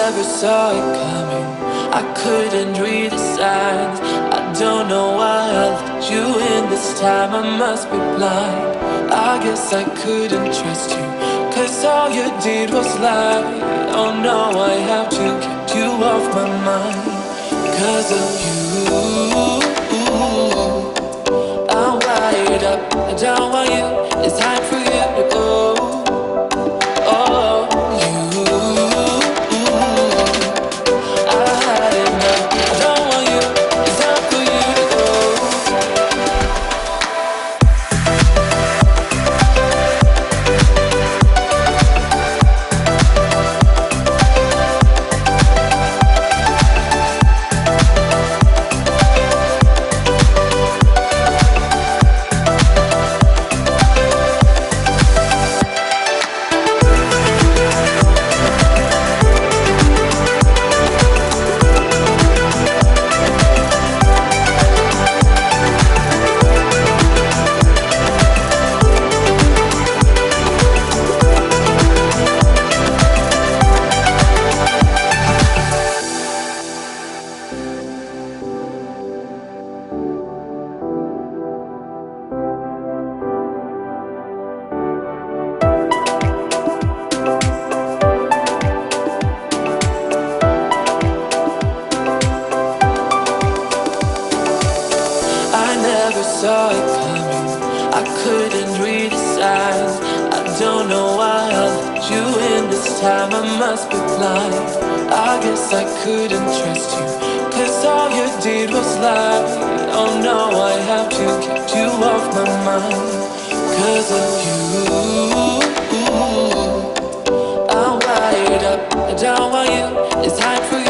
never saw it coming. I couldn't read the signs. I don't know why I let you in this time. I must be blind. I guess I couldn't trust you, 'cause all you did was lie. Oh no, I have to keep you off my mind. 'Cause of you, I'm wired up. I don't want you. It's time for you to go. Oh, you, I had enough. I don't want you. It's time for you to go. I never saw it coming. I couldn't read the signs. I don't know why I let you in this time. I must be blind. I guess I couldn't trust you, 'cause all you did was lie. Oh no, I have to keep you off my mind. 'Cause of you, I'm wired up. I don't want you. It's time for you.